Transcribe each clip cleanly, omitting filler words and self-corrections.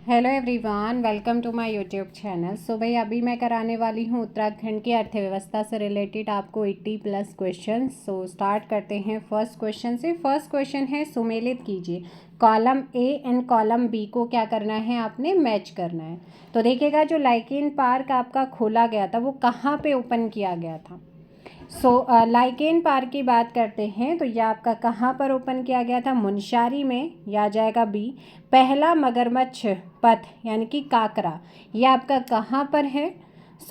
Hello everyone, welcome to my YouTube channel. So भाई अभी मैं कराने वाली हूँ उत्तराखंड की अर्थव्यवस्था से रिलेटेड आपको 80+ क्वेश्चन। सो स्टार्ट करते हैं फर्स्ट क्वेश्चन से। फर्स्ट क्वेश्चन है, सुमेलित कीजिए। Column A and column B को क्या करना है, आपने मैच करना है। तो देखिएगा, जो लाइकेन पार्क आपका खोला गया था वो कहाँ पे ओपन किया गया था। लाइकेन पार्क की बात करते हैं तो यह आपका कहाँ पर ओपन किया गया था, मुनस्यारी में। यह आ जाएगा बी। पहला मगरमच्छ पथ यानी कि काकरा, यह आपका कहाँ पर है।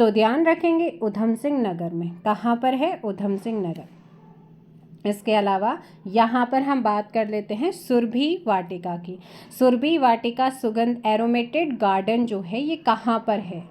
ध्यान रखेंगे ऊधम सिंह नगर में। कहाँ पर है, ऊधम सिंह नगर। इसके अलावा यहाँ पर हम बात कर लेते हैं सुरभि वाटिका की। सुरभि वाटिका सुगंध एरोमेटेड गार्डन जो है ये कहाँ पर है।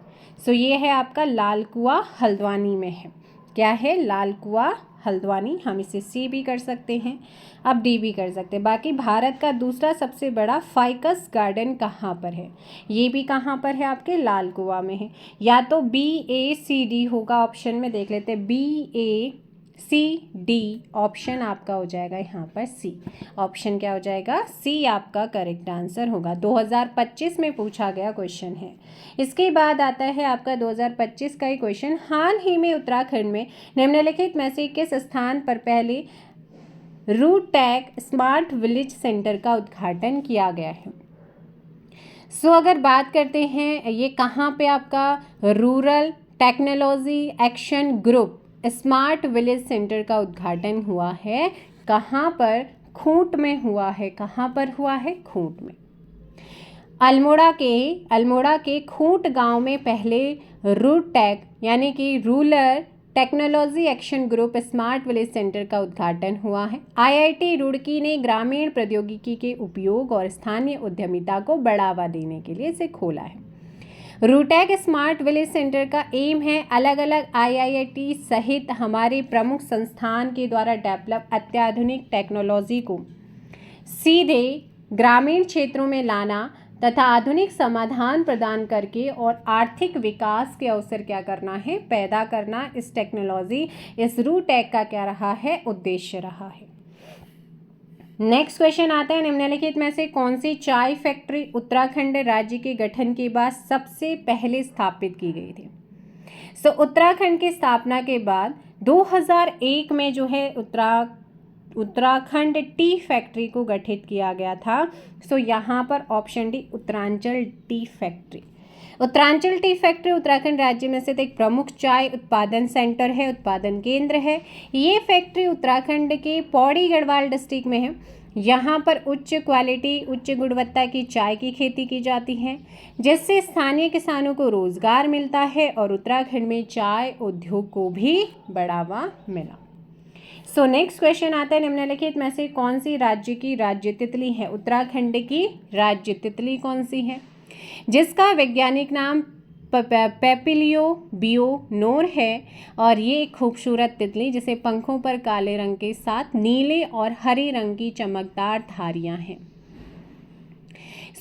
ये है आपका लाल कुआं हल्द्वानी में है। क्या है, लाल कुआं हल्द्वानी। हम इसे सी भी कर सकते हैं, अब डी भी कर सकते हैं। बाकी भारत का दूसरा सबसे बड़ा फाइकस गार्डन कहाँ पर है, ये भी कहाँ पर है, आपके लाल कुआं में है। या तो बी ए सी डी होगा, ऑप्शन में देख लेते हैं। बी ए सी डी ऑप्शन आपका हो जाएगा यहाँ पर सी। ऑप्शन क्या हो जाएगा, सी आपका करेक्ट आंसर होगा। 2025 में पूछा गया क्वेश्चन है। इसके बाद आता है आपका 2025 का ही क्वेश्चन। हाल ही में उत्तराखंड में निम्नलिखित में से किस स्थान पर पहले रूटैक स्मार्ट विलेज सेंटर का उद्घाटन किया गया है। अगर बात करते हैं ये कहाँ पे आपका rural technology action group smart village centre का उद्घाटन हुआ है, कहाँ पर, खूंट में हुआ है। कहाँ पर हुआ है, खूंट में। अल्मोड़ा के खूंट गांव में पहले रूटैक यानी कि rural technology action group smart village centre का उद्घाटन हुआ है। आईआईटी रुड़की ने ग्रामीण प्रौद्योगिकी के उपयोग और स्थानीय उद्यमिता को बढ़ावा देने के लिए इसे खोला है। रूटैक स्मार्ट विलेज सेंटर का एम है अलग अलग आईआईटी सहित हमारे प्रमुख संस्थान के द्वारा डेवलप अत्याधुनिक टेक्नोलॉजी को सीधे ग्रामीण क्षेत्रों में लाना तथा आधुनिक समाधान प्रदान करके और आर्थिक विकास के अवसर क्या करना है, पैदा करना। इस टेक्नोलॉजी, इस रूटैक का क्या रहा है, उद्देश्य रहा है। नेक्स्ट क्वेश्चन आता है, निम्नलिखित में से कौन सी चाय फैक्ट्री उत्तराखंड राज्य के गठन के बाद सबसे पहले स्थापित की गई थी। उत्तराखंड की स्थापना के बाद 2001 में जो है उत्तराखंड टी फैक्ट्री को गठित किया गया था। यहाँ पर option D Uttaranchal tea factory. Uttaranchal tea factory Uttarakhand राज्य में स्थित एक प्रमुख चाय उत्पादन सेंटर है, उत्पादन केंद्र है। ये फैक्ट्री उत्तराखंड के पौड़ी गढ़वाल डिस्ट्रिक्ट में है। यहाँ पर उच्च क्वालिटी, उच्च गुणवत्ता की चाय की खेती की जाती है, जिससे स्थानीय किसानों को रोजगार मिलता है और उत्तराखंड में चाय उद्योग को भी बढ़ावा मिला। नेक्स्ट क्वेश्चन आता है, निम्नलिखित में से कौन सी राज्य की राज्य तितली है। उत्तराखंड की राज्य तितली कौन सी है, जिसका वैज्ञानिक नाम पेपिलियो बियोनोर है। और ये एक खूबसूरत तितली जिसे पंखों पर काले रंग के साथ नीले और हरे रंग की चमकदार धारियां हैं।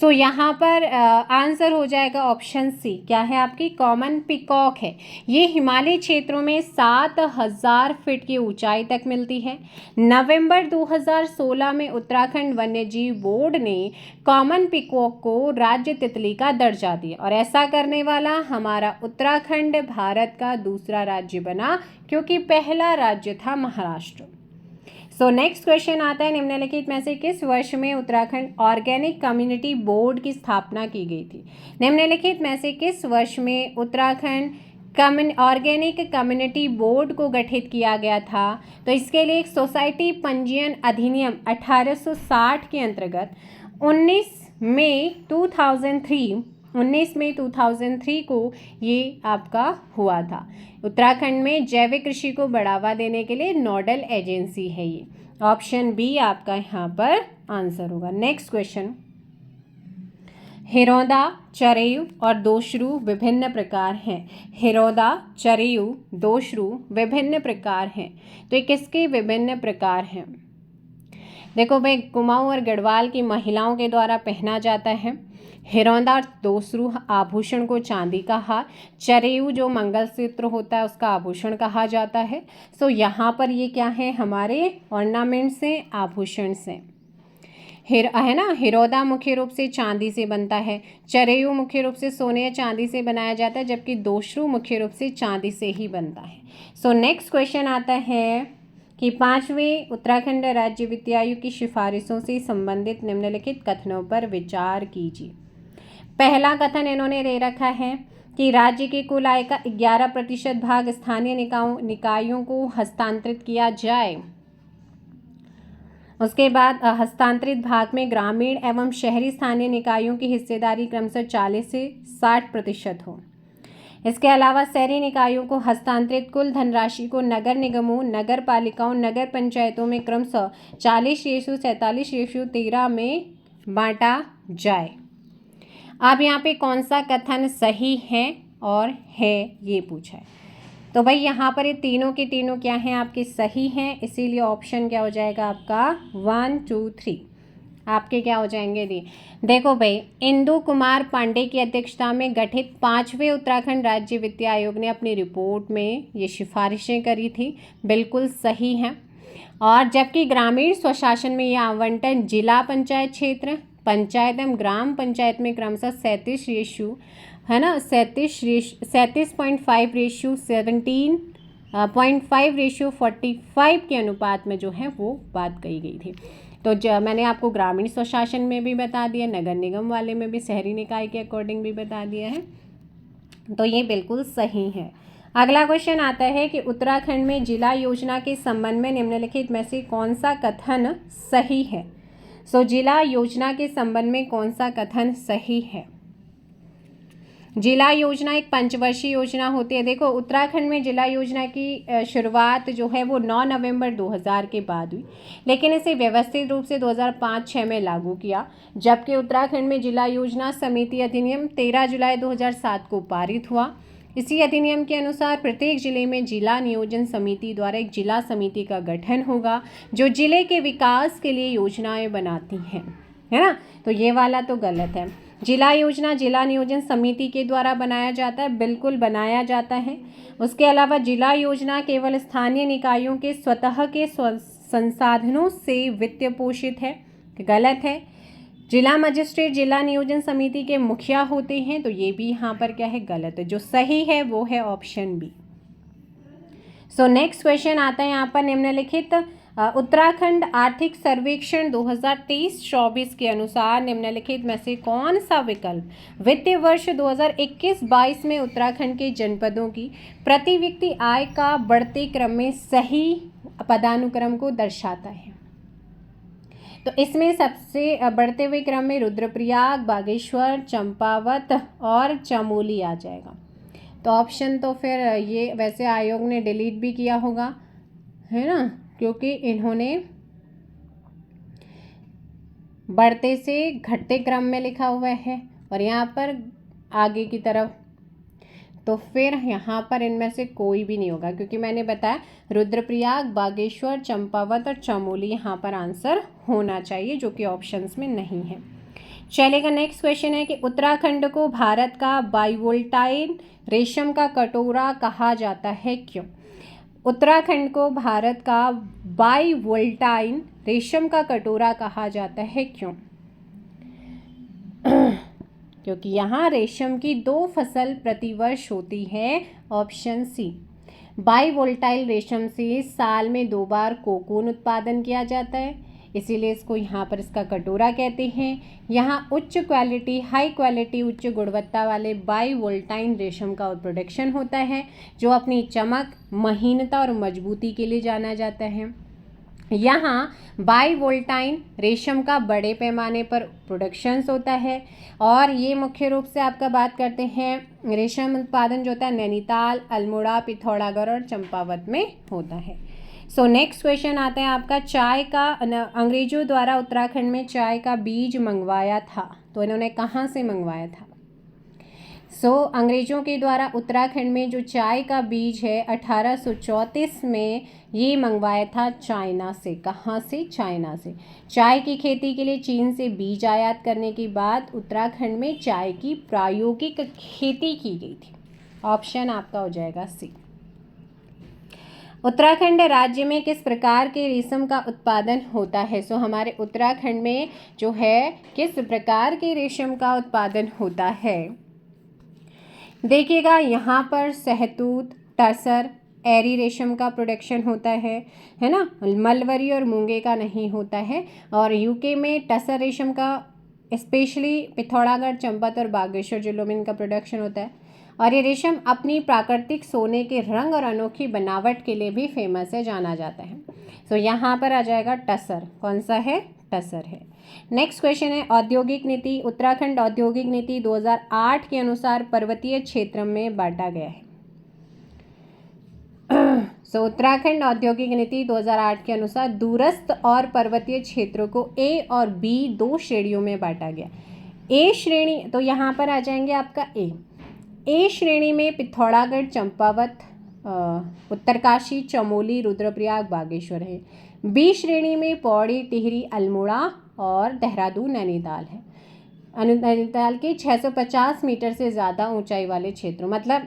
यहाँ पर आंसर हो जाएगा ऑप्शन सी। क्या है आपकी, कॉमन पिकॉक है। ये हिमालय क्षेत्रों में 7000 फीट की ऊंचाई तक मिलती है। नवंबर 2016 में उत्तराखंड वन्यजीव बोर्ड ने कॉमन पिकॉक को राज्य तितली का दर्जा दिया और ऐसा करने वाला हमारा उत्तराखंड भारत का दूसरा राज्य बना, क्योंकि पहला राज्य था महाराष्ट्र। नेक्स्ट क्वेश्चन आता है, निम्नलिखित में से किस वर्ष में उत्तराखंड ऑर्गेनिक कम्युनिटी बोर्ड की स्थापना की गई थी। निम्नलिखित में से किस वर्ष में उत्तराखंड ऑर्गेनिक कम्युनिटी बोर्ड को गठित किया गया था। तो इसके लिए एक सोसाइटी पंजीयन अधिनियम 1860 के अंतर्गत 19 मई 2003 को ये आपका हुआ था। उत्तराखंड में जैविक कृषि को बढ़ावा देने के लिए नोडल एजेंसी है ये। ऑप्शन बी आपका यहाँ पर आंसर होगा। नेक्स्ट क्वेश्चन, हिरौदा, चरेयू और दोशरू विभिन्न प्रकार हैं। हिरौदा, चरेयू, दोशरू विभिन्न प्रकार हैं। तो ये किसके विभिन्न प्रकार हैं। देखो भाई, कुमाऊं और गढ़वाल की महिलाओं के द्वारा पहना जाता है। हिरौदा और दोसरू आभूषण को चांदी का हार, चरेयू जो मंगलसूत्र होता है उसका आभूषण कहा जाता है। यहाँ पर ये क्या है, हमारे ऑर्नामेंट्स हैं, आभूषण से। है ना। हिरोदा मुख्य रूप से चांदी से बनता है, चरेयू मुख्य रूप से सोने या चांदी से बनाया जाता है, जबकि दोषरू मुख्य रूप से चांदी से ही बनता है। सो नेक्स्ट क्वेश्चन आता है कि 5वें उत्तराखंड राज्य वित्त आयोग की सिफारिशों से संबंधित निम्नलिखित कथनों पर विचार कीजिए। पहला कथन इन्होंने दे रखा है कि राज्य के कुल आय का 11% भाग स्थानीय निकायों को हस्तांतरित किया जाए। उसके बाद हस्तांतरित भाग में ग्रामीण एवं शहरी स्थानीय निकायों की हिस्सेदारी क्रमशः 40 से 60% हो। इसके अलावा शहरी निकायों को हस्तांतरित कुल धनराशि को नगर निगमों, नगर पालिकाओं, नगर पंचायतों में क्रमशः 40:47:13 में बांटा जाए। अब यहाँ पे कौन सा कथन सही है और है ये पूछा है। तो भाई यहाँ पर ये तीनों के तीनों क्या हैं, आपके सही हैं, इसीलिए ऑप्शन क्या हो जाएगा आपका 1, 2, 3 आपके क्या हो जाएंगे दी। देखो भाई, इंदु कुमार पांडे की अध्यक्षता में गठित 5वें उत्तराखंड राज्य वित्त आयोग ने अपनी रिपोर्ट में ये सिफारिशें करी थी, बिल्कुल सही हैं। और जबकि ग्रामीण स्वशासन में यह आवंटन जिला पंचायत क्षेत्र, पंचायत एवं ग्राम पंचायत में क्रमशः 37 रेशू है ना, 37.5 रेशू 17.5 रेशू 45 के अनुपात में जो है वो बात कही गई थी। तो मैंने आपको ग्रामीण स्वशासन में भी बता दिया, नगर निगम वाले में भी, शहरी निकाय के अकॉर्डिंग भी बता दिया है, तो ये बिल्कुल सही है। अगला क्वेश्चन आता है कि उत्तराखंड में जिला योजना के संबंध में निम्नलिखित में से कौन सा कथन सही है। सो जिला योजना के संबंध में कौन सा कथन सही है। जिला योजना एक पंचवर्षीय योजना होती है। देखो, उत्तराखंड में जिला योजना की शुरुआत जो है वो 9 नवंबर 2000 के बाद हुई, लेकिन इसे व्यवस्थित रूप से 2005-06 में लागू किया, जबकि उत्तराखंड में जिला योजना समिति अधिनियम 13 जुलाई 2007 को पारित हुआ। इसी अधिनियम के अनुसार प्रत्येक जिले में जिला नियोजन समिति द्वारा एक जिला समिति का गठन होगा, जो जिले के विकास के लिए योजनाएं बनाती हैं, है ना। तो ये वाला तो गलत है। जिला योजना जिला नियोजन समिति के द्वारा बनाया जाता है, बिल्कुल बनाया जाता है। उसके अलावा जिला योजना केवल स्थानीय निकायों के स्वतः के संसाधनों से वित्त पोषित है, गलत है। जिला मजिस्ट्रेट जिला नियोजन समिति के मुखिया होते हैं, तो ये भी यहाँ पर क्या है, गलत है। जो सही है वो है option B. So next question आता है यहाँ पर निम्नलिखित उत्तराखंड आर्थिक सर्वेक्षण 2023-24 के अनुसार निम्नलिखित में से कौन सा विकल्प वित्तीय वर्ष 2021-22 में उत्तराखंड के जनपदों की प्रति व्यक्ति आय का बढ़ते क्रम में सही पदानुक्रम को दर्शाता है। तो इसमें सबसे बढ़ते हुए क्रम में रुद्रप्रयाग, बागेश्वर, चंपावत और चमोली आ जाएगा। तो ऑप्शन तो फिर ये वैसे आयोग ने डिलीट भी किया होगा, है ना, क्योंकि इन्होंने बढ़ते से घटते क्रम में लिखा हुआ है और यहाँ पर आगे की तरफ, तो फिर यहाँ पर इनमें से कोई भी नहीं होगा, क्योंकि मैंने बताया रुद्रप्रयाग, बागेश्वर, चंपावत और चमोली यहाँ पर आंसर होना चाहिए, जो कि ऑप्शंस में नहीं है। चलेगा, नेक्स्ट क्वेश्चन है कि उत्तराखंड को भारत का बाइवोल्टाइन रेशम का कटोरा कहा जाता है, क्यों। उत्तराखंड को भारत का बाइवोल्टाइन रेशम का कटोरा कहा जाता है, क्यों। क्योंकि यहाँ रेशम की 2 फसल प्रतिवर्ष होती है, ऑप्शन सी। बाइवोल्टाइल रेशम से साल में 2 बार कोकून उत्पादन किया जाता है, इसीलिए इसको यहाँ पर इसका कटोरा कहते हैं। यहाँ उच्च क्वालिटी, हाई क्वालिटी, उच्च गुणवत्ता वाले बाइवोल्टाइन रेशम का प्रोडक्शन होता है, जो अपनी चमक, महीनता और मजबूती के लिए जाना जाता है। यहाँ बाइवोल्टाइन रेशम का बड़े पैमाने पर प्रोडक्शंस होता है, और ये मुख्य रूप से आपका बात करते हैं रेशम उत्पादन जो होता है नैनीताल, अल्मोड़ा, पिथौरागढ़ और चंपावत में होता है। सो नेक्स्ट क्वेश्चन आता है आपका, चाय का अंग्रेजों द्वारा उत्तराखंड में चाय का बीज मंगवाया था, तो इन्होंने कहाँ से मंगवाया था। अंग्रेजों के द्वारा उत्तराखंड में जो चाय का बीज है 1834 में ये मंगवाया था चाइना से। कहाँ से, चाइना से। चाय की खेती के लिए चीन से बीज आयात करने के बाद उत्तराखंड में चाय की प्रायोगिक खेती की गई थी। ऑप्शन आपका हो जाएगा सी। उत्तराखंड राज्य में किस प्रकार के रेशम का उत्पादन होता है? सो हमारे उत्तराखंड में जो है किस प्रकार के रेशम का उत्पादन होता है? देखिएगा यहाँ पर सहतूत, टसर, एरी रेशम का प्रोडक्शन होता है ना। मलबरी और मूंगे का नहीं होता है। और यूके में टसर रेशम का स्पेशली पिथौरागढ़, चंपावत और बागेश्वर जिलों में इनका प्रोडक्शन होता है। और ये रेशम अपनी प्राकृतिक सोने के रंग और अनोखी बनावट के लिए भी फेमस है, जाना जाता है। सो यहाँ पर आ जाएगा टसर। कौन सा है? टसर है। नेक्स्ट क्वेश्चन है औद्योगिक नीति। उत्तराखंड औद्योगिक नीति 2008 के अनुसार पर्वतीय क्षेत्र में बांटा गया है। सो उत्तराखंड औद्योगिक नीति 2008 के अनुसार दूरस्थ और पर्वतीय क्षेत्रों को ए और बी 2 श्रेणियों में बांटा गया। ए श्रेणी तो यहाँ पर आ जाएंगे आपका ए श्रेणी में पिथौरागढ़, चंपावत, उत्तरकाशी, चमोली, रुद्रप्रयाग, बागेश्वर है। बी श्रेणी में पौड़ी, टिहरी, अल्मोड़ा और देहरादून, नैनीताल है। नैनीताल के 650 मीटर से ज़्यादा ऊंचाई वाले क्षेत्रों, मतलब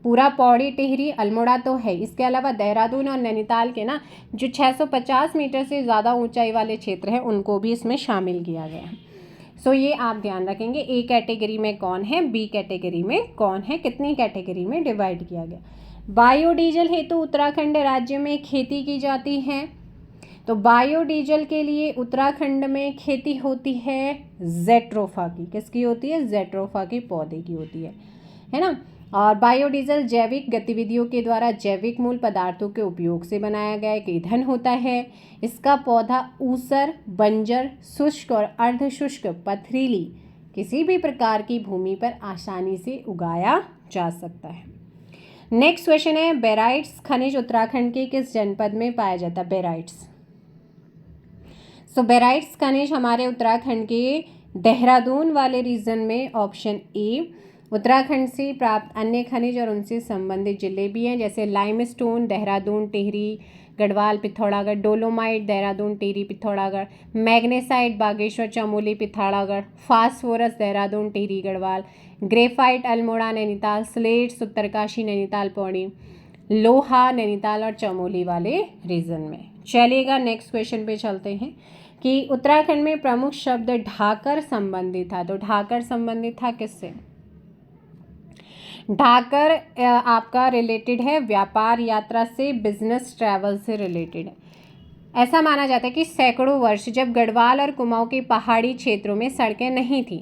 पूरा पौड़ी, टिहरी, अल्मोड़ा तो है, इसके अलावा देहरादून और नैनीताल के ना जो 650 मीटर से ज़्यादा ऊंचाई वाले क्षेत्र हैं उनको भी इसमें शामिल किया गया है। सो ये आप ध्यान रखेंगे। ए कैटेगरी में कौन है, बी कैटेगरी में कौन है, कितनी कैटेगरी में डिवाइड किया गया। बायोडीजल हेतु उत्तराखंड राज्य में खेती की जाती है। तो बायोडीजल के लिए उत्तराखंड में खेती होती है जेट्रोफा की। किसकी होती है? जेट्रोफा के पौधे की होती है ना। और बायोडीजल जैविक गतिविधियों के द्वारा जैविक मूल पदार्थों के उपयोग से बनाया गया एक ईंधन होता है। इसका पौधा ऊसर, बंजर, शुष्क और अर्धशुष्क, पथरीली किसी भी प्रकार की भूमि पर आसानी से उगाया जा सकता है। नेक्स्ट क्वेश्चन है बेराइट्स खनिज उत्तराखंड के किस जनपद में पाया जाता है? बेराइट्स। सो बेराइट्स खनिज हमारे उत्तराखंड के देहरादून वाले रीजन में ऑप्शन ए। उत्तराखंड से प्राप्त अन्य खनिज और उनसे संबंधित जिले भी हैं, जैसे limestone Dehradun, Tehri, Garhwal, Pithoragarh, dolomite Dehradun, Tehri, Pithoragarh, magnesite Bageshwar, Chamoli, Pithoragarh, phosphorus Dehradun, Tehri, Garhwal, graphite Almora, Nainital, slates Uttarkashi, Nainital, Pauri, लोहा नैनीताल और चमोली वाले रीजन में। चलिएगा नेक्स्ट क्वेश्चन पे चलते हैं कि उत्तराखंड में प्रमुख शब्द ढाकर संबंधित था। तो ढाकर संबंधित था किससे? ढाकर आपका रिलेटेड है व्यापार यात्रा से, बिजनेस ट्रैवल से रिलेटेड है। ऐसा माना जाता है कि सैकड़ों वर्ष जब गढ़वाल और कुमाऊं के पहाड़ी क्षेत्रों में सड़कें नहीं थी,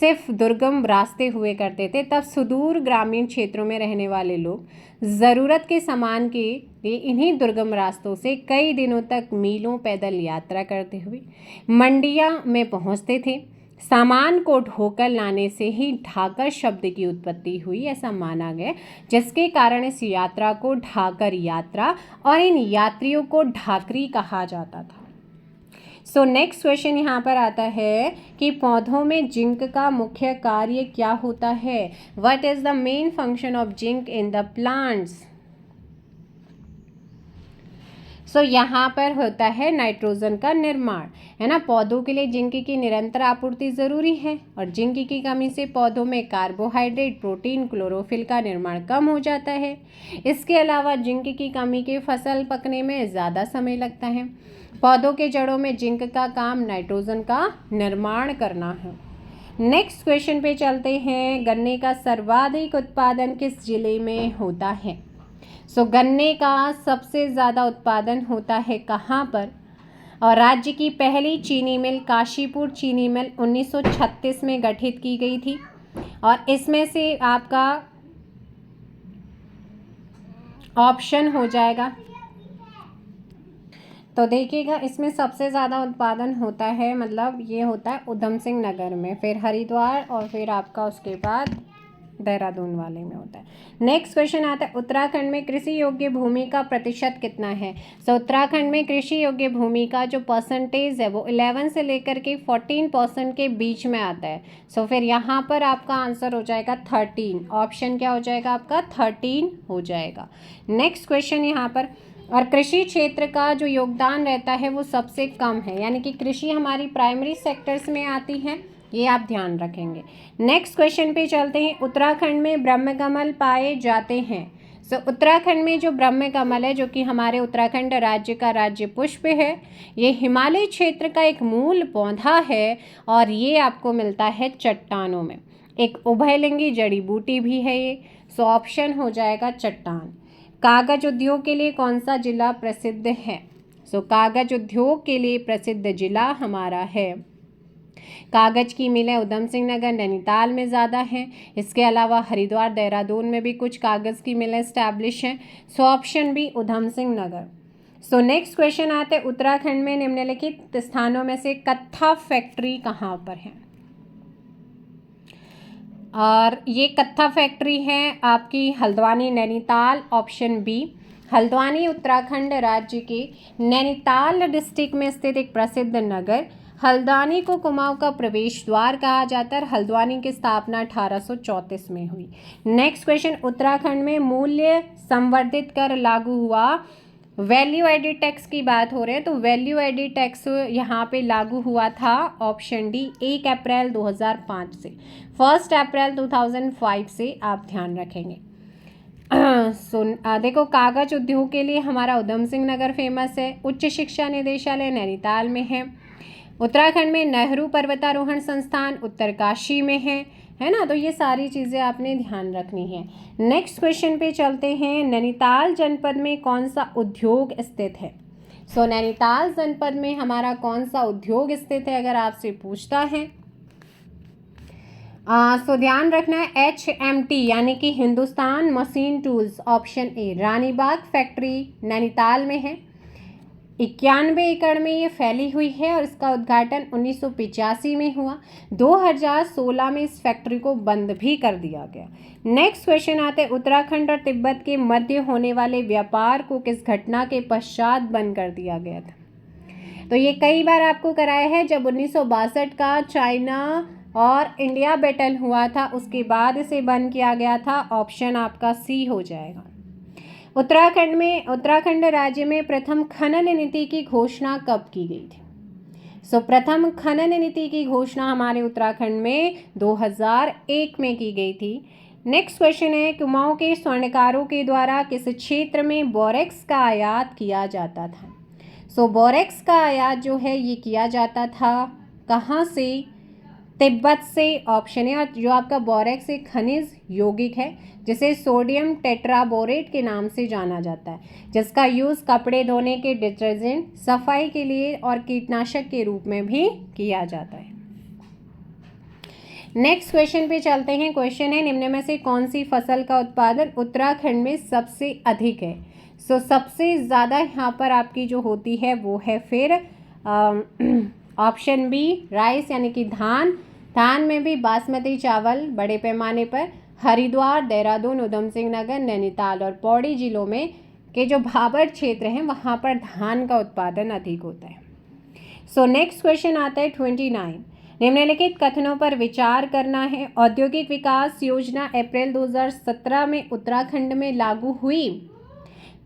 सिर्फ दुर्गम रास्ते हुए करते थे, तब सुदूर ग्रामीण क्षेत्रों में रहने वाले लोग ज़रूरत के सामान के लिए इन्हीं दुर्गम रास्तों से कई दिनों तक मीलों पैदल यात्रा करते हुए मंडियां में पहुंचते थे। सामान को ढोकर लाने से ही ढाकर शब्द की उत्पत्ति हुई, ऐसा माना गया, जिसके कारण इस यात्रा को ढाकर यात्रा और इन यात्रियों को ढाकरी कहा जाता था। सो नेक्स्ट क्वेश्चन यहाँ पर आता है कि पौधों में जिंक का मुख्य कार्य क्या होता है? What is the main function of zinc in the plants? So यहाँ पर होता है नाइट्रोजन का निर्माण, है ना। पौधों के लिए जिंक की निरंतर आपूर्ति ज़रूरी है और जिंक की कमी से पौधों में कार्बोहाइड्रेट, प्रोटीन, क्लोरोफिल का निर्माण कम हो जाता है। इसके अलावा जिंक की कमी के फसल पकने में ज़्यादा समय लगता है। पौधों के जड़ों में जिंक का काम नाइट्रोजन का निर्माण करना है। नेक्स्ट क्वेश्चन पे चलते हैं। गन्ने का सर्वाधिक उत्पादन किस जिले में होता है? सो गन्ने का सबसे ज़्यादा उत्पादन होता है कहाँ पर? और राज्य की पहली चीनी मिल काशीपुर चीनी मिल 1936 में गठित की गई थी और इसमें से आपका ऑप्शन हो जाएगा। तो देखिएगा इसमें सबसे ज़्यादा उत्पादन होता है, मतलब ये होता है उधम सिंह नगर में, फिर हरिद्वार और फिर आपका उसके बाद देहरादून वाले में होता है। नेक्स्ट क्वेश्चन आता है उत्तराखंड में कृषि योग्य भूमि का प्रतिशत कितना है? सो उत्तराखंड में कृषि योग्य भूमि का जो परसेंटेज है वो 11 से लेकर के 14% के बीच में आता है। सो फिर यहाँ पर आपका आंसर हो जाएगा 13। ऑप्शन क्या हो जाएगा आपका? 13 हो जाएगा। नेक्स्ट क्वेश्चन यहाँ पर, और कृषि क्षेत्र का जो योगदान रहता है वो सबसे कम है, यानी कि कृषि हमारी प्राइमरी सेक्टर्स में आती है, ये आप ध्यान रखेंगे। नेक्स्ट क्वेश्चन पे चलते हैं। उत्तराखंड में ब्रह्मकमल पाए जाते हैं। उत्तराखंड में जो ब्रह्म कमल है, जो कि हमारे उत्तराखंड राज्य का राज्य पुष्प है, ये हिमालय क्षेत्र का एक मूल पौधा है और ये आपको मिलता है चट्टानों में। एक उभयलिंगी जड़ी बूटी भी है ये। ऑप्शन हो जाएगा चट्टान। कागज उद्योग के लिए कौन सा जिला प्रसिद्ध है? कागज उद्योग के लिए प्रसिद्ध जिला हमारा है, कागज की मिलें उधम सिंह नगर नैनीताल में ज़्यादा हैं। इसके अलावा हरिद्वार देहरादून में भी कुछ कागज़ की मिलें इस्टेब्लिश हैं। Option B Udham Singh Nagar. Next question आते हैं, उत्तराखंड में निम्नलिखित स्थानों में से कत्था फैक्ट्री कहाँ पर है? और ये कत्था फैक्ट्री है आपकी हल्द्वानी नैनीताल। Option B. हल्द्वानी उत्तराखंड राज्य के नैनीताल डिस्ट्रिक्ट में स्थित एक प्रसिद्ध नगर। हल्द्वानी को कुमाऊं का प्रवेश द्वार कहा जाता है। हल्द्वानी की स्थापना 1834 में हुई। नेक्स्ट क्वेश्चन, उत्तराखंड में मूल्य संवर्धित कर लागू हुआ। वैल्यू एडिड टैक्स की बात हो रही है, तो वैल्यू एडिड टैक्स यहाँ पे लागू हुआ था। ऑप्शन डी 1 अप्रैल 2005 से। 1 अप्रैल 2005 से आप ध्यान रखेंगे। देखो, कागज उद्योग के लिए हमारा उधम सिंह नगर फेमस है। उच्च शिक्षा निदेशालय नैनीताल में है। उत्तराखंड में नेहरू पर्वतारोहण संस्थान उत्तरकाशी में है ना। तो ये सारी चीज़ें आपने ध्यान रखनी है। नेक्स्ट क्वेश्चन पे चलते हैं, नैनीताल जनपद में कौन सा उद्योग स्थित है? नैनीताल जनपद में हमारा कौन सा उद्योग स्थित है अगर आपसे पूछता है? ध्यान रखना है HMT यानी कि Hindustan machine tools. Option A. Ranibagh factory Nainital में है। 91 एकड़ में ये फैली हुई है और इसका उद्घाटन 1985 में हुआ। 2016 में इस फैक्ट्री को बंद भी कर दिया गया। नेक्स्ट क्वेश्चन आते हैं, उत्तराखंड और तिब्बत के मध्य होने वाले व्यापार को किस घटना के पश्चात बंद कर दिया गया था? तो ये कई बार आपको कराया है। जब 1962 का चाइना और इंडिया बैटल हुआ था, उसके बाद इसे बंद किया गया था। ऑप्शन आपका सी हो जाएगा। उत्तराखंड राज्य में प्रथम खनन नीति की घोषणा कब की गई थी? प्रथम खनन नीति की घोषणा हमारे उत्तराखंड में 2001 में की गई थी। नेक्स्ट क्वेश्चन है, कुमाऊं के स्वर्णकारों के द्वारा किस क्षेत्र में बोरेक्स का आयात किया जाता था? बोरेक्स का आयात जो है ये किया जाता था कहाँ से? तिब्बत से। ऑप्शन है। जो आपका बोरेक्स एक खनिज यौगिक है जिसे सोडियम टेट्राबोरेट के नाम से जाना जाता है, जिसका यूज़ कपड़े धोने के डिटर्जेंट, सफाई के लिए और कीटनाशक के रूप में भी किया जाता है। नेक्स्ट क्वेश्चन पे चलते हैं। क्वेश्चन है, निम्न में से कौन सी फसल का उत्पादन उत्तराखंड में सबसे अधिक है? सबसे ज़्यादा यहाँ पर आपकी जो होती है वो है फिर ऑप्शन बी राइस यानी कि धान में भी बासमती चावल बड़े पैमाने पर। हरिद्वार, देहरादून, उधम सिंह नगर, नैनीताल और पौड़ी जिलों में के जो भाबर क्षेत्र हैं वहाँ पर धान का उत्पादन अधिक होता है। नेक्स्ट क्वेश्चन आता है 29। निम्नलिखित कथनों पर विचार करना है। औद्योगिक विकास योजना अप्रैल 2017 में उत्तराखंड में लागू हुई।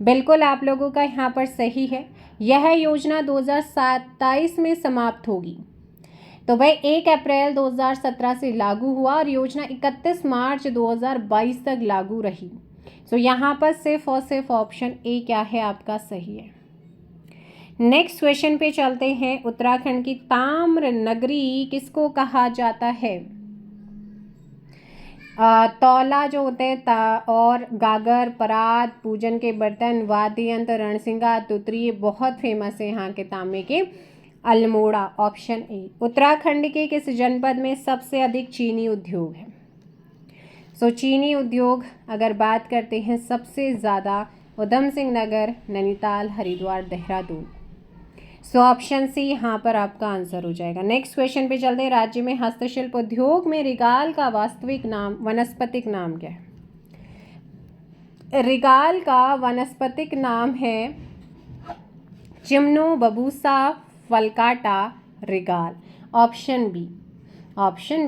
बिल्कुल आप लोगों का यहाँ पर सही है। यह योजना 2027 में समाप्त होगी। तो भाई 1 अप्रैल 2017 से लागू हुआ और योजना 31 मार्च 2022 तक लागू रही। यहाँ पर सिर्फ और सिर्फ ऑप्शन ए क्या है आपका सही है। नेक्स्ट क्वेश्चन पे चलते हैं। उत्तराखंड की ताम्र नगरी किसको कहा जाता है? तौला जो होते हैं और गागर, परात, पूजन के बर्तन, वाद्य यंत्र, रणसिंगा, तुतरी, ये बहुत फेमस है यहाँ के तांबे के। अल्मोड़ा। Option A. उत्तराखंड के किस जनपद में सबसे अधिक चीनी उद्योग है? चीनी उद्योग अगर बात करते हैं सबसे ज़्यादा उधम सिंह नगर, नैनीताल, हरिद्वार, देहरादून। ऑप्शन सी यहाँ पर आपका आंसर हो जाएगा। नेक्स्ट क्वेश्चन पे चलते हैं। राज्य में हस्तशिल्प उद्योग में रिगाल का वास्तविक नाम वनस्पतिक नाम क्या है? रिगाल का वनस्पतिक नाम है चिमनो बबूसा फलकाटा रिगाल। Option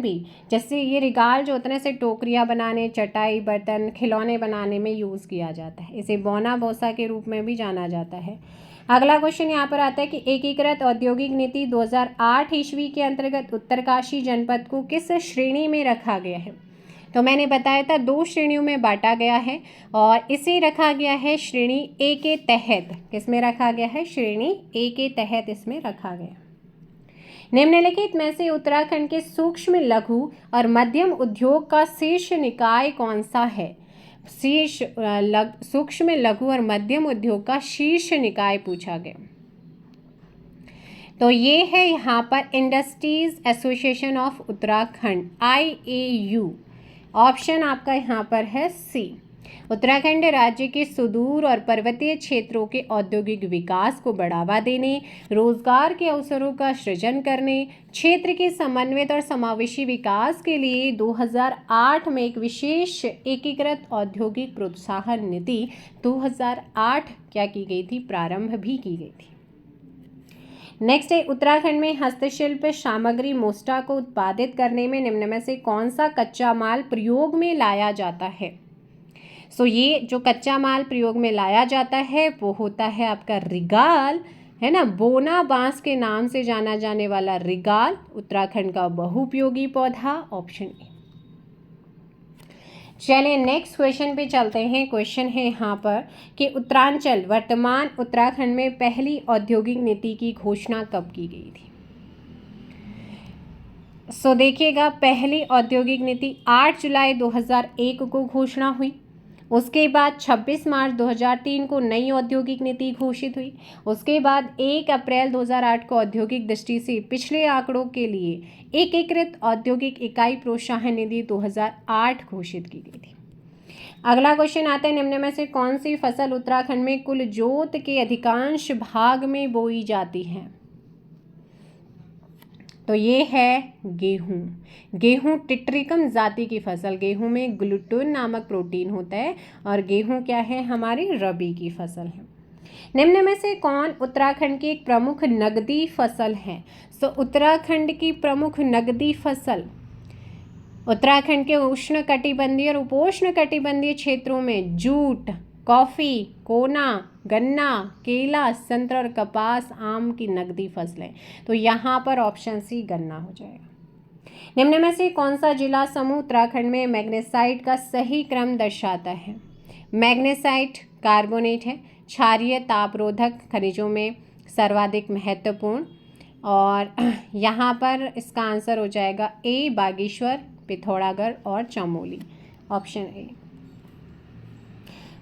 B. जैसे ये रिगाल जो होता है इसे टोकरियाँ बनाने, चटाई, बर्तन, खिलौने बनाने में यूज़ किया जाता है। इसे बोना बोसा के रूप में भी जाना जाता है। अगला क्वेश्चन यहाँ पर आता है कि एकीकृत औद्योगिक नीति 2008 ईस्वी के अंतर्गत उत्तरकाशी जनपद को किस श्रेणी में रखा गया है? तो मैंने बताया था 2 श्रेणियों में बांटा गया है और इसे रखा गया है श्रेणी ए के तहत। किसमें रखा गया है? श्रेणी ए के तहत इसमें रखा गया। निम्नलिखित में से उत्तराखंड के सूक्ष्म लघु और मध्यम उद्योग का शीर्ष निकाय कौन सा है? सूक्ष्म लघु और मध्यम उद्योग का शीर्ष निकाय पूछा गया। तो ये है यहाँ पर industries association of Uttarakhand, IAU। Option आपका यहाँ पर है सी। उत्तराखंड राज्य के सुदूर और पर्वतीय क्षेत्रों के औद्योगिक विकास को बढ़ावा देने, रोजगार के अवसरों का सृजन करने, क्षेत्र के समन्वित और समावेशी विकास के लिए 2008 में एक विशेष एकीकृत औद्योगिक प्रोत्साहन नीति 2008 क्या की गई थी? प्रारंभ भी की गई थी। नेक्स्ट है, उत्तराखंड में हस्तशिल्प सामग्री मोस्टा को उत्पादित करने में निम्न में से कौन सा कच्चा माल प्रयोग में लाया जाता है? ये जो कच्चा माल प्रयोग में लाया जाता है वो होता है आपका रिगाल, है ना। बोना बांस के नाम से जाना जाने वाला रिगाल उत्तराखंड का बहुउपयोगी पौधा, ऑप्शन ए। चलिए नेक्स्ट क्वेश्चन पे चलते हैं। क्वेश्चन है यहाँ पर कि उत्तरांचल वर्तमान उत्तराखंड में पहली औद्योगिक नीति की घोषणा कब की गई थी? देखिएगा, पहली औद्योगिक नीति 8 जुलाई 2001 को घोषणा हुई। उसके बाद 26 मार्च 2003 को नई औद्योगिक नीति घोषित हुई। उसके बाद 1 अप्रैल 2008 को औद्योगिक दृष्टि से पिछले आंकड़ों के लिए एकीकृत औद्योगिक इकाई प्रोत्साहन निधि 2008 घोषित की गई थी। अगला क्वेश्चन आता है, निम्न में से कौन सी फसल उत्तराखंड में कुल जोत के अधिकांश भाग में बोई जाती है? तो ये है गेहूं। गेहूं टिट्रिकम जाति की फसल। गेहूं में ग्लूटेन नामक प्रोटीन होता है और गेहूं क्या है? हमारी रबी की फसल है। निम्न में से कौन उत्तराखंड की एक प्रमुख नगदी फसल है? उत्तराखंड की प्रमुख नगदी फसल, उत्तराखंड के उष्णकटिबंधीय और उपोष्णकटिबंधीय क्षेत्रों में जूट, कॉफ़ी, कोना, गन्ना, केला, संतरा और कपास आम की नगदी फसलें। तो यहाँ पर ऑप्शन सी गन्ना हो जाएगा। निम्न में से कौन सा जिला समूह उत्तराखंड में मैग्नेसाइट का सही क्रम दर्शाता है? मैग्नेसाइट कार्बोनेट है, क्षारीय तापरोधक खनिजों में सर्वाधिक महत्वपूर्ण, और यहाँ पर इसका आंसर हो जाएगा ए, बागेश्वर, पिथौरागढ़ और चमोली, ऑप्शन ए।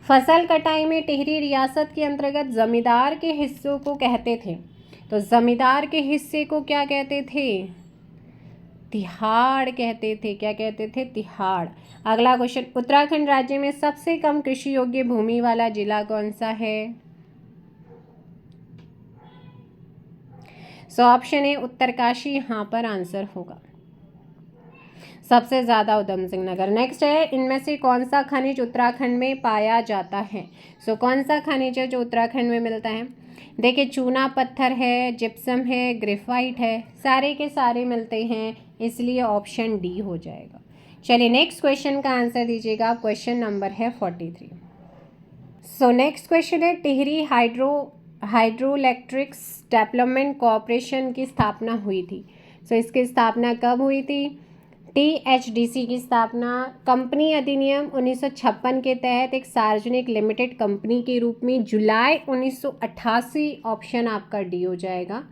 फसल कटाई में टिहरी रियासत के अंतर्गत जमींदार के हिस्सों को कहते थे। तो जमींदार के हिस्से को क्या कहते थे? तिहाड़ कहते थे। क्या कहते थे? तिहाड़। अगला क्वेश्चन, उत्तराखंड राज्य में सबसे कम कृषि योग्य भूमि वाला जिला कौन सा है? ऑप्शन ए उत्तरकाशी यहाँ पर आंसर होगा। सबसे ज़्यादा उधम सिंह नगर। नेक्स्ट है, इनमें से कौन सा खनिज उत्तराखंड में पाया जाता है? कौन सा खनिज है जो उत्तराखंड में मिलता है? देखिए, चूना पत्थर है, जिप्सम है, ग्रेफाइट है, सारे के सारे मिलते हैं, इसलिए ऑप्शन डी हो जाएगा। चलिए नेक्स्ट क्वेश्चन का आंसर दीजिएगा। क्वेश्चन नंबर है 43। नेक्स्ट क्वेश्चन है, टिहरी हाइड्रोइलेक्ट्रिक्स डेवलपमेंट कॉरपोरेशन की स्थापना हुई थी। इसकी स्थापना कब हुई थी? THDC की स्थापना कंपनी अधिनियम 1956 के तहत एक सार्वजनिक लिमिटेड कंपनी के रूप में जुलाई 1988, ऑप्शन आपका डी हो जाएगा।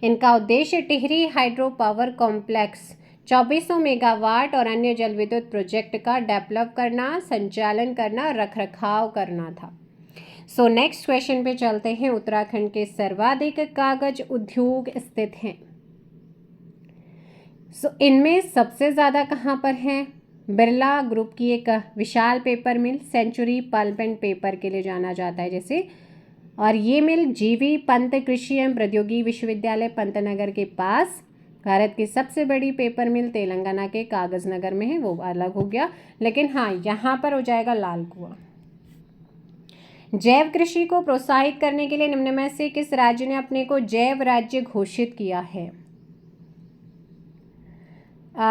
इनका उद्देश्य Tehri hydro power complex 2400 megawatt और अन्य जल विद्युत प्रोजेक्ट का डेवलप करना, संचालन करना, रखरखाव करना था। नेक्स्ट क्वेश्चन पे चलते हैं। उत्तराखंड के सर्वाधिक कागज उद्योग स्थित हैं। इनमें सबसे ज़्यादा कहाँ पर है? बिरला ग्रुप की एक विशाल paper mill, century pulp and paper के लिए जाना जाता है जैसे, और ये मिल जीवी पंत कृषि एवं प्रौद्योगिकी विश्वविद्यालय पंतनगर के पास। भारत की सबसे बड़ी पेपर मिल तेलंगाना के कागज नगर में है, वो अलग हो गया, लेकिन हाँ यहाँ पर हो जाएगा लाल कुआं। जैव कृषि को प्रोत्साहित करने के लिए निम्न में से किस राज्य ने अपने को जैव राज्य घोषित किया है?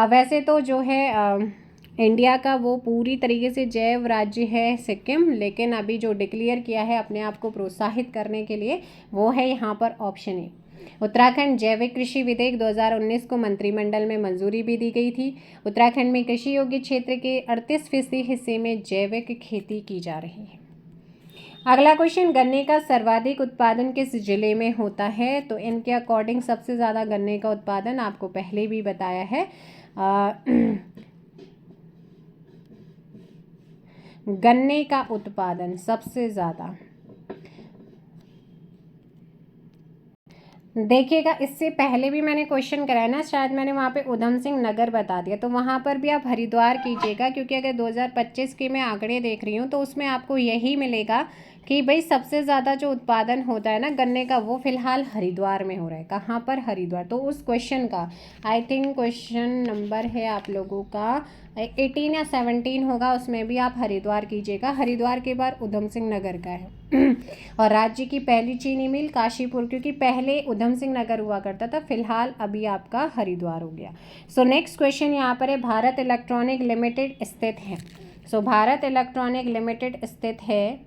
वैसे तो जो है इंडिया का वो पूरी तरीके से जैव राज्य है सिक्किम, लेकिन अभी जो डिक्लेयर किया है अपने आप को प्रोत्साहित करने के लिए वो है यहाँ पर ऑप्शन ए। उत्तराखंड जैविक कृषि विधेयक 2019 को मंत्रिमंडल में मंजूरी भी दी गई थी। उत्तराखंड में कृषि योग्य क्षेत्र के 38% हिस्से में जैविक खेती की जा रही है। अगला क्वेश्चन, गन्ने का सर्वाधिक उत्पादन किस जिले में होता है? तो इनके अकॉर्डिंग सबसे ज़्यादा गन्ने का उत्पादन आपको पहले भी बताया है, गन्ने का उत्पादन सबसे ज़्यादा, देखिएगा इससे पहले भी मैंने क्वेश्चन कराया ना, शायद मैंने वहाँ पे उधम सिंह नगर बता दिया, तो वहाँ पर भी आप हरिद्वार कीजिएगा, क्योंकि अगर 2025 के मैं आंकड़े देख रही हूँ तो उसमें आपको यही मिलेगा कि भाई सबसे ज़्यादा जो उत्पादन होता है ना गन्ने का, वो फिलहाल हरिद्वार में हो रहा है। कहाँ पर? हरिद्वार। तो उस क्वेश्चन का आई थिंक क्वेश्चन नंबर है आप लोगों का 18 या 17 होगा, उसमें भी आप हरिद्वार कीजिएगा। हरिद्वार के बाद उधम सिंह नगर का है। और राज्य की पहली चीनी मिल काशीपुर, क्योंकि पहले उधम सिंह नगर हुआ करता था, फिलहाल अभी आपका हरिद्वार हो गया। सो नेक्स्ट क्वेश्चन यहाँ पर है, भारत इलेक्ट्रॉनिक लिमिटेड स्थित है। सो भारत इलेक्ट्रॉनिक लिमिटेड स्थित है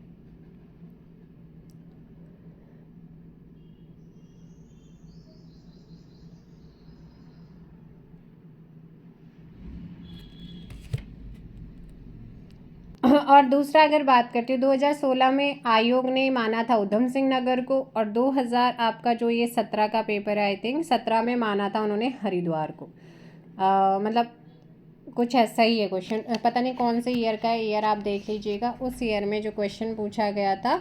और दूसरा अगर बात करती हूँ 2016 में आयोग ने माना था उधम सिंह नगर को, और 2000 आपका जो ये 17 का पेपर है आई थिंक 17 में माना था उन्होंने हरिद्वार को। मतलब कुछ ऐसा ही है क्वेश्चन, पता नहीं कौन से ईयर का है, ईयर आप देख लीजिएगा। उस ईयर में जो क्वेश्चन पूछा गया था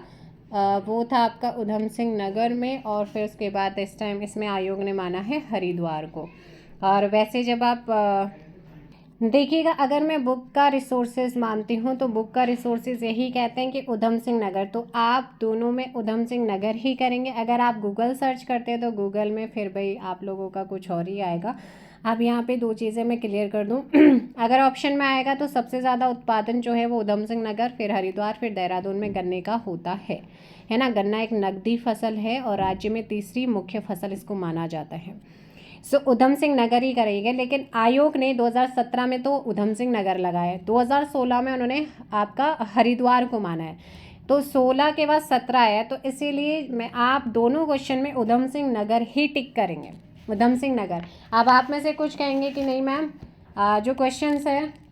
वो था आपका उधम सिंह नगर में, और फिर उसके बाद इस टाइम इसमें आयोग ने माना है हरिद्वार को। और वैसे जब आप देखिएगा, अगर मैं बुक का रिसोर्सेज मानती हूँ तो बुक का रिसोर्सेज यही कहते हैं कि उधम सिंह नगर, तो आप दोनों में उधम सिंह नगर ही करेंगे। अगर आप गूगल सर्च करते हैं तो गूगल में फिर भाई आप लोगों का कुछ और ही आएगा। अब यहाँ पे दो चीज़ें मैं क्लियर कर दूँ अगर ऑप्शन में आएगा तो सबसे ज़्यादा उत्पादन जो है वो उधम सिंह नगर, फिर हरिद्वार, फिर देहरादून में गन्ने का होता है ना। गन्ना एक नकदी फसल है और राज्य में तीसरी मुख्य फसल इसको माना जाता है। सो उधम सिंह नगर ही करेंगे, लेकिन आयोग ने 2017 में तो उधम सिंह नगर लगाया है, 2016 में उन्होंने आपका हरिद्वार को माना है, तो 16 के बाद 17 है, तो इसीलिए मैं आप दोनों क्वेश्चन में उधम सिंह नगर ही टिक करेंगे, उधम सिंह नगर। अब आप में से कुछ कहेंगे कि नहीं मैम जो क्वेश्चंस है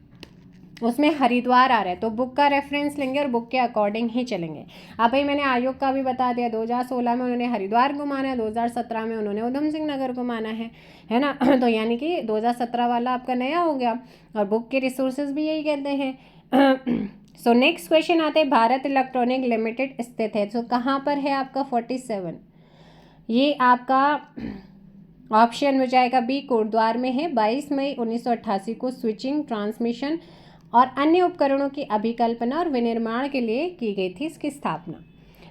उसमें हरिद्वार आ रहा है, तो बुक का रेफरेंस लेंगे और बुक के अकॉर्डिंग ही चलेंगे। अब भाई मैंने आयोग का भी बता दिया, 2016 में उन्होंने हरिद्वार को माना है, 2017 में उन्होंने उधम सिंह नगर को माना है ना। तो यानी कि 2017 वाला आपका नया हो गया, और बुक के रिसोर्सेज भी यही कहते हैं। सो नेक्स्ट क्वेश्चन आते हैं, भारत इलेक्ट्रॉनिक लिमिटेड स्थित है, तो कहाँ पर है आपका 47, ये आपका ऑप्शन हो जाएगा बी, कोटद्वार में है। 22 मई 1988 को स्विचिंग, ट्रांसमिशन और अन्य उपकरणों की अभिकल्पना और विनिर्माण के लिए की गई थी इसकी स्थापना।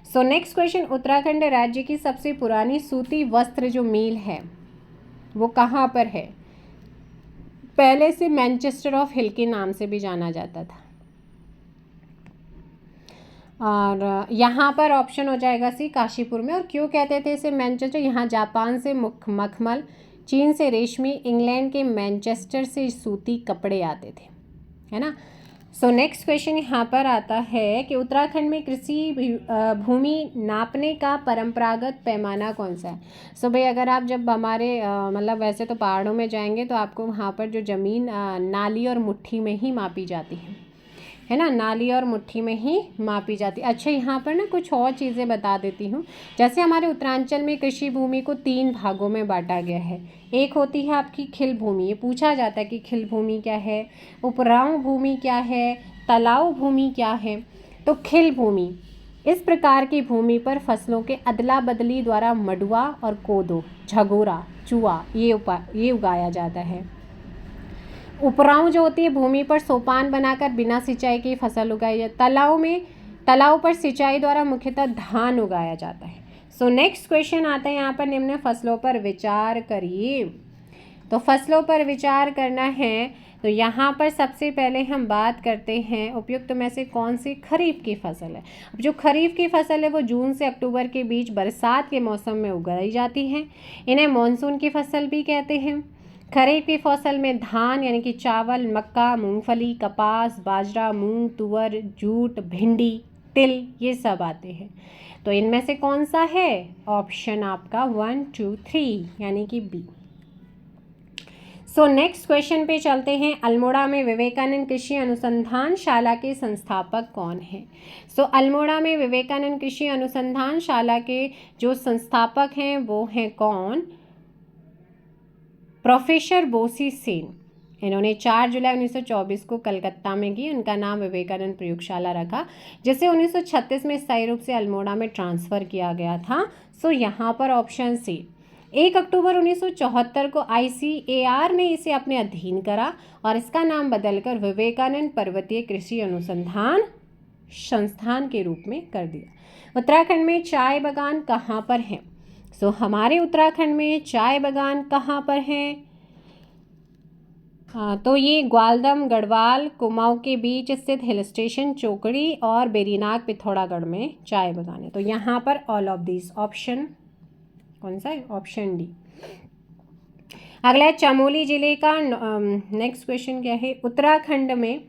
सो नेक्स्ट क्वेश्चन, उत्तराखंड राज्य की सबसे पुरानी सूती वस्त्र जो मिल है वो कहाँ पर है? पहले से मैनचेस्टर ऑफ हिल के नाम से भी जाना जाता था, और यहाँ पर ऑप्शन हो जाएगा सी, काशीपुर में। और क्यों कहते थे इसे मैनचेस्टर? यहाँ जापान से मखमल, चीन से रेशमी, इंग्लैंड के मैनचेस्टर से सूती कपड़े आते थे, है ना। सो नेक्स्ट क्वेश्चन यहाँ पर आता है कि उत्तराखंड में कृषि भूमि नापने का परंपरागत पैमाना कौन सा है? सो भाई अगर आप जब हमारे मतलब वैसे तो पहाड़ों में जाएंगे तो आपको वहाँ पर जो ज़मीन नाली और मुट्ठी में ही मापी जाती है ना, नाली और मुट्ठी में ही मापी जाती है। अच्छा, यहाँ पर ना कुछ और चीज़ें बता देती हूँ। जैसे हमारे उत्तरांचल में कृषि भूमि को 3 भागों में बांटा गया है। एक होती है आपकी खिल भूमि, ये पूछा जाता है कि खिल भूमि क्या है, उपराऊ भूमि क्या है, तलाऊ भूमि क्या है। तो खिल भूमि, इस प्रकार की भूमि पर फसलों के अदला बदली द्वारा मडुआ और कोदो, झगोरा, चुआ ये उगाया जाता है। उपराऊ जो होती है भूमि पर सोपान बनाकर बिना सिंचाई की फसल उगाई जाती। तालाब पर सिंचाई द्वारा मुख्यतः धान उगाया जाता है। सो नेक्स्ट क्वेश्चन आता है यहाँ पर, निम्न फसलों पर विचार करिए। तो फसलों पर विचार करना है तो यहाँ पर सबसे पहले हम बात करते हैं उपयुक्त में से कौन सी खरीफ की फसल है। अब जो खरीफ की फसल है वो जून से अक्टूबर के बीच बरसात के मौसम में उगाई जाती है, इन्हें मानसून की फसल भी कहते हैं। खरीफ की फसल में धान यानी कि चावल, मक्का, मूंगफली, कपास, बाजरा, मूंग, तुअर, जूट, भिंडी, तिल, ये सब आते हैं। तो इनमें से कौन सा है? ऑप्शन आपका 1, 2, 3 यानी कि बी। सो नेक्स्ट क्वेश्चन पे चलते हैं। अल्मोड़ा में विवेकानंद कृषि अनुसंधान शाला के संस्थापक कौन हैं? सो अल्मोड़ा में विवेकानंद कृषि अनुसंधान शाला के जो संस्थापक हैं वो हैं कौन? प्रोफेसर बोसी सेन। इन्होंने 4 जुलाई 1924 को कलकत्ता में की। उनका नाम विवेकानंद प्रयोगशाला रखा, जिसे 1936 में स्थायी रूप से अल्मोड़ा में ट्रांसफ़र किया गया था। सो यहाँ पर ऑप्शन सी। 1 अक्टूबर 1974 को ICAR ने इसे अपने अधीन करा और इसका नाम बदलकर विवेकानंद पर्वतीय कृषि अनुसंधान संस्थान के रूप में कर दिया। उत्तराखंड में चाय बागान कहाँ पर हैं? सो हमारे उत्तराखंड में चाय बागान कहाँ पर हैं? तो ये ग्वालदम, गढ़वाल, कुमाऊं के बीच स्थित हिल स्टेशन चोकड़ी और बेरीनाग पिथौरागढ़ में चाय बागान है। तो यहाँ पर ऑल ऑफ दिस, ऑप्शन कौन सा है? Option D. अगला है चमोली जिले का। नेक्स्ट क्वेश्चन क्या है? उत्तराखंड में,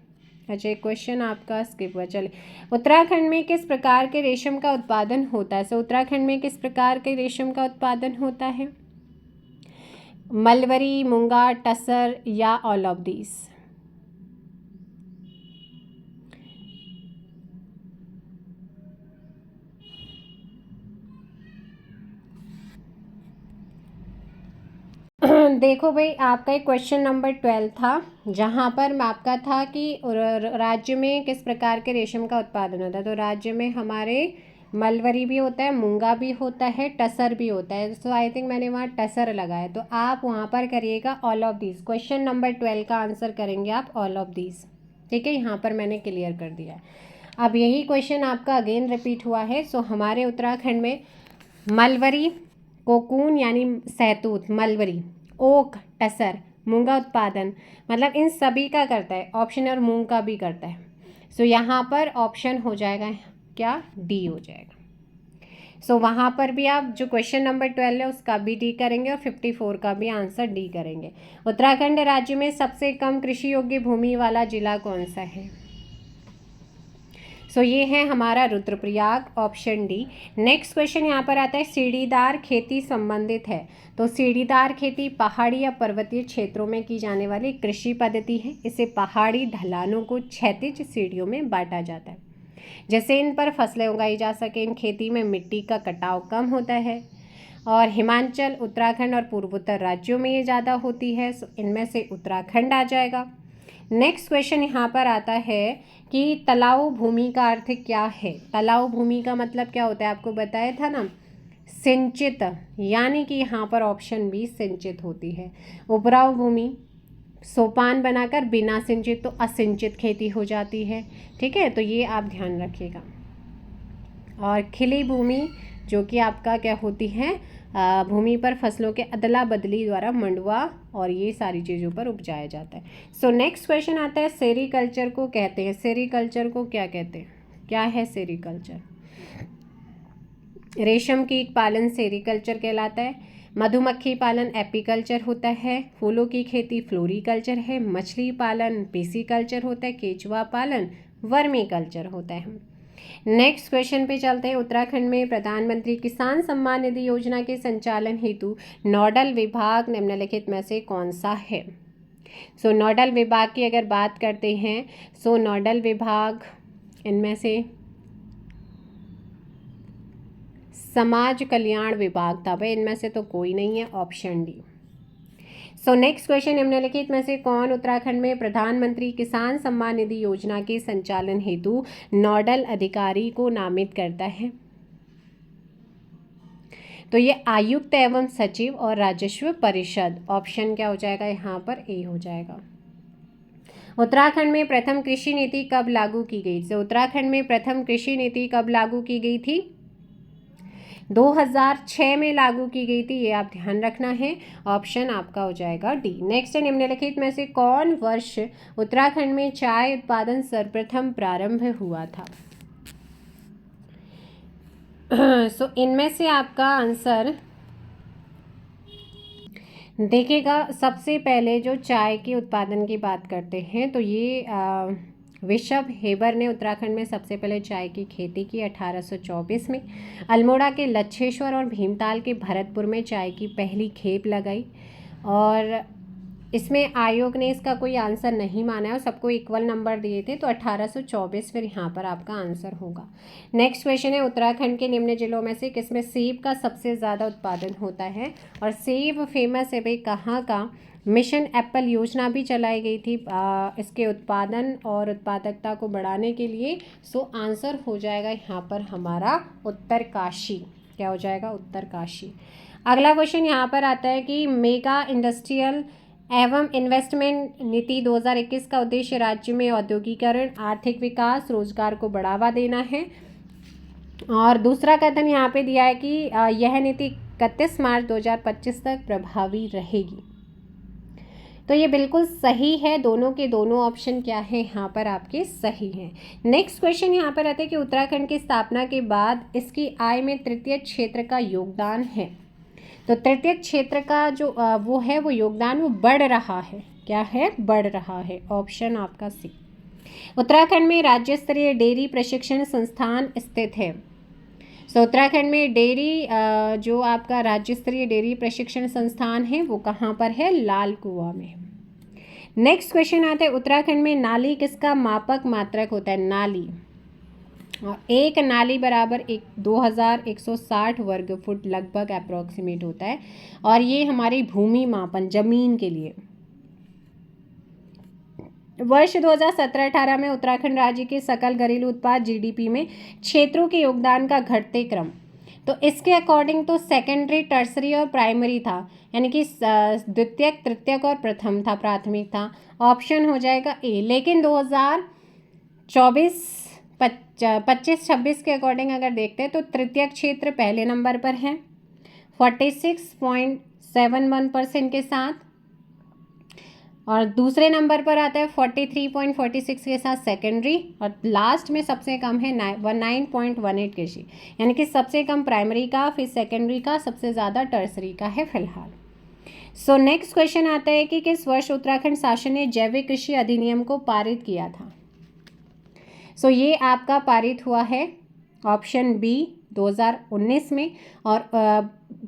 अच्छा एक क्वेश्चन आपका स्किप हुआ, चले। उत्तराखंड में किस प्रकार के रेशम का उत्पादन होता है? सो उत्तराखंड में किस प्रकार के रेशम का उत्पादन होता है? मलबरी, मूंगा, टसर या ऑल ऑफ दीज? देखो भाई, आपका एक क्वेश्चन नंबर 12 था, जहाँ पर आपका था कि राज्य में किस प्रकार के रेशम का उत्पादन होता है। तो राज्य में हमारे मलबरी भी होता है, मूंगा भी होता है, टसर भी होता है। सो आई थिंक मैंने वहाँ टसर लगाया, तो आप वहाँ पर करिएगा all of these. Question number 12 का आंसर करेंगे आप ऑल ऑफ दीज, ठीक है। यहाँ पर मैंने क्लियर कर दिया है। अब यही क्वेश्चन आपका अगेन रिपीट हुआ है। सो हमारे उत्तराखंड में मलबरी, कोकून यानी सहतूत, मलबरी, ओक, टसर, मूंगा उत्पादन, मतलब इन सभी का करता है ऑप्शन, और मूंग का भी करता है। सो यहाँ पर ऑप्शन हो जाएगा क्या? डी हो जाएगा। सो वहाँ पर भी आप जो क्वेश्चन नंबर 12 है उसका भी डी करेंगे और 54 का भी आंसर डी करेंगे। उत्तराखंड राज्य में सबसे कम कृषि योग्य भूमि वाला जिला कौन सा है? सो ये है हमारा Rudraprayag, option D. Next question यहाँ पर आता है, सीढ़ीदार खेती संबंधित है। तो सीढ़ीदार खेती पहाड़ी या पर्वतीय क्षेत्रों में की जाने वाली कृषि पद्धति है। इसे पहाड़ी ढलानों को क्षैतिज सीढ़ियों में बांटा जाता है, जैसे इन पर फसलें उगाई जा सके। इन खेती में मिट्टी का कटाव कम होता है और हिमाचल, उत्तराखंड और पूर्वोत्तर राज्यों में ये ज़्यादा होती है। सो इनमें से उत्तराखंड आ जाएगा। नेक्स्ट क्वेश्चन यहाँ पर आता है कि तलाऊ भूमि का अर्थ क्या है? तलाऊ भूमि का मतलब क्या होता है? आपको बताया था ना, सिंचित, यानी कि यहाँ पर ऑप्शन बी सिंचित होती है। उपराऊ भूमि सोपान बनाकर बिना सिंचित तो असिंचित खेती हो जाती है, ठीक है। तो ये आप ध्यान रखिएगा। और खिली भूमि जो कि आपका क्या होती है? भूमि पर फसलों के अदला बदली द्वारा मंडुआ और ये सारी चीज़ों पर उपजाया जाता है। सो नेक्स्ट क्वेश्चन आता है, सेरीकल्चर को कहते हैं। सेरीकल्चर को क्या कहते हैं? क्या है सेरीकल्चर? रेशम कीट पालन सेरीकल्चर कहलाता है। मधुमक्खी पालन एपीकल्चर होता है। फूलों की खेती फ्लोरीकल्चर है। मछली पालन पीसीकल्चर होता है। केचुआ पालन वर्मीकल्चर होता है। नेक्स्ट क्वेश्चन पे चलते हैं। उत्तराखंड में प्रधानमंत्री किसान सम्मान निधि योजना के संचालन हेतु नोडल विभाग निम्नलिखित में से कौन सा है? सो नोडल विभाग की अगर बात करते हैं, सो नोडल विभाग इनमें से समाज कल्याण विभाग था भाई, इनमें से तो कोई नहीं है, ऑप्शन डी। सो नेक्स्ट क्वेश्चन, निम्नलिखित में से कौन उत्तराखंड में प्रधानमंत्री किसान सम्मान निधि योजना के संचालन हेतु नोडल अधिकारी को नामित करता है? तो ये आयुक्त एवं सचिव और राजस्व परिषद, ऑप्शन क्या हो जाएगा? यहाँ पर ए हो जाएगा। उत्तराखंड में प्रथम कृषि नीति कब लागू की गई? तो उत्तराखंड में प्रथम कृषि नीति कब लागू की गई थी? 2006 में लागू की गई थी, ये आप ध्यान रखना है। ऑप्शन आपका हो जाएगा डी। नेक्स्ट है, निम्नलिखित में से कौन वर्ष उत्तराखंड में चाय उत्पादन सर्वप्रथम प्रारंभ हुआ था? सो इनमें से आपका आंसर देखिएगा। सबसे पहले जो चाय के उत्पादन की बात करते हैं तो ये विशव हेबर ने उत्तराखंड में सबसे पहले चाय की खेती की 1824 में। अल्मोड़ा के लच्छेश्वर और भीमताल के भरतपुर में चाय की पहली खेप लगाई। और इसमें आयोग ने इसका कोई आंसर नहीं माना है और सबको इक्वल नंबर दिए थे, तो 1824 फिर यहाँ पर आपका आंसर होगा। नेक्स्ट क्वेश्चन है, उत्तराखंड के निम्न जिलों में से किसमें सेब का सबसे ज़्यादा उत्पादन होता है? और सेब फेमस है भाई कहाँ का? मिशन एप्पल योजना भी चलाई गई थी इसके उत्पादन और उत्पादकता को बढ़ाने के लिए। सो आंसर हो जाएगा यहाँ पर हमारा उत्तरकाशी। क्या हो जाएगा? उत्तरकाशी। अगला क्वेश्चन यहाँ पर आता है कि मेगा इंडस्ट्रियल एवं इन्वेस्टमेंट नीति 2021 का उद्देश्य राज्य में औद्योगिकरण, आर्थिक विकास, रोजगार को बढ़ावा देना है। और दूसरा कथन यहाँ पे दिया है कि यह नीति 31 मार्च 2025 तक प्रभावी रहेगी। तो ये बिल्कुल सही है, दोनों के दोनों ऑप्शन क्या है यहाँ पर आपके सही हैं। नेक्स्ट क्वेश्चन यहाँ पर आता है कि उत्तराखंड की स्थापना के बाद इसकी आय में तृतीय क्षेत्र का योगदान है। तो तृतीय क्षेत्र का जो वो है वो योगदान वो बढ़ रहा है। क्या है? बढ़ रहा है। ऑप्शन आपका सी। उत्तराखंड में राज्य स्तरीय डेयरी प्रशिक्षण संस्थान स्थित है। सो उत्तराखंड में डेयरी जो आपका राज्य स्तरीय डेयरी प्रशिक्षण संस्थान है वो कहाँ पर है? लाल कुआं में। नेक्स्ट क्वेश्चन आता है, उत्तराखंड में नाली किसका मापक मात्रक होता है? नाली। और एक नाली बराबर 2160 वर्ग फुट लगभग अप्रोक्सीमेट होता है। और ये हमारी भूमि मापन जमीन के लिए। वर्ष 2017-18 में उत्तराखंड राज्य के सकल घरेलू उत्पाद जीडीपी में क्षेत्रों के योगदान का घटते क्रम। तो इसके अकॉर्डिंग तो सेकेंडरी, टर्सरी और प्राइमरी था, यानी कि द्वितीयक, तृतीयक और प्रथम था, प्राथमिक था। ऑप्शन हो जाएगा ए। लेकिन 2024-25-26 के अकॉर्डिंग अगर देखते हैं तो तृतीयक क्षेत्र पहले नंबर पर है 46.71% के साथ, और दूसरे नंबर पर आता है 43.46 के साथ सेकेंडरी, और लास्ट में सबसे कम है 9.18 केजी, यानी कि सबसे कम प्राइमरी का, फिर सेकेंडरी का, सबसे ज़्यादा टर्सरी का है फिलहाल। सो नेक्स्ट क्वेश्चन आता है कि किस वर्ष उत्तराखंड शासन ने जैविक कृषि अधिनियम को पारित किया था? सो ये आपका पारित हुआ है ऑप्शन बी 2019 में। और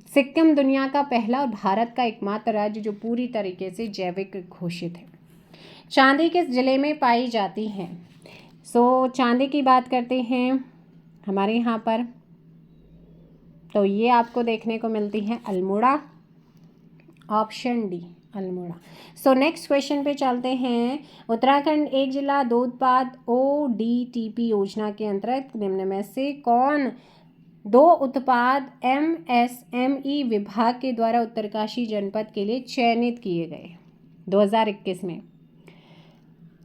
सिक्किम दुनिया का पहला और भारत का एकमात्र राज्य जो पूरी तरीके से जैविक घोषित है। चांदी किस जिले में पाई जाती है? सो चांदी की बात करते हैं हमारे यहाँ पर, तो ये आपको देखने को मिलती है अल्मोड़ा। Option D Almora. सो नेक्स्ट क्वेश्चन पे चलते हैं। उत्तराखंड एक जिला दो उत्पाद ODTP योजना के अंतर्गत निम्न में से कौन दो उत्पाद MSME विभाग के द्वारा उत्तरकाशी जनपद के लिए चयनित किए गए? 2021 में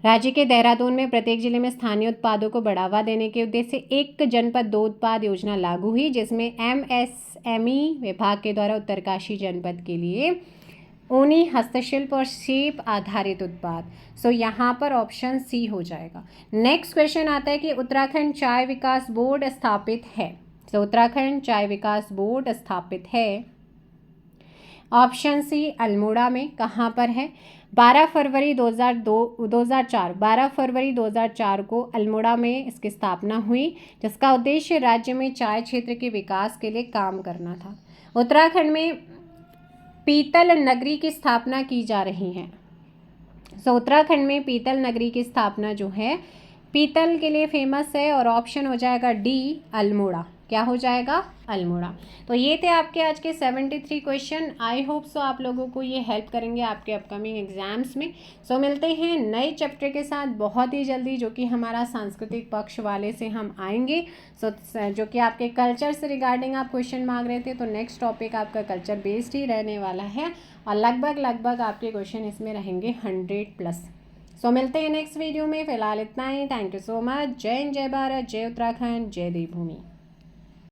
राज्य के देहरादून में प्रत्येक जिले में स्थानीय उत्पादों को बढ़ावा देने के उद्देश्य से एक जनपद दो उत्पाद योजना लागू हुई, जिसमें MSME विभाग के द्वारा उत्तरकाशी जनपद के लिए ऊनी, हस्तशिल्प और शिल्प आधारित उत्पाद। सो यहाँ पर ऑप्शन सी हो जाएगा। नेक्स्ट क्वेश्चन आता है कि उत्तराखंड चाय विकास बोर्ड स्थापित है। तो उत्तराखंड चाय विकास बोर्ड स्थापित है ऑप्शन सी अल्मोड़ा में। कहाँ पर है? 12 फरवरी 2004 को अल्मोड़ा में इसकी स्थापना हुई, जिसका उद्देश्य राज्य में चाय क्षेत्र के विकास के लिए काम करना था। उत्तराखंड में पीतल नगरी की स्थापना की जा रही है। सो उत्तराखंड में पीतल नगरी की स्थापना जो है पीतल के लिए फेमस है, और ऑप्शन हो जाएगा डी अल्मोड़ा। क्या हो जाएगा? अल्मोड़ा। तो ये थे आपके आज के 73 क्वेश्चन। आई होप सो आप लोगों को ये हेल्प करेंगे आपके अपकमिंग एग्जाम्स में। सो मिलते हैं नए चैप्टर के साथ बहुत ही जल्दी, जो कि हमारा सांस्कृतिक पक्ष वाले से हम आएंगे। सो जो कि आपके कल्चर से रिगार्डिंग आप क्वेश्चन मांग रहे थे, तो नेक्स्ट टॉपिक आपका कल्चर बेस्ड ही रहने वाला है, और लगभग आपके क्वेश्चन इसमें रहेंगे 100+। सो मिलते हैं नेक्स्ट वीडियो में। फिलहाल इतना ही। Thank you so much. जय हिंद, जय भारत, जय उत्तराखंड, जय देवभूमि।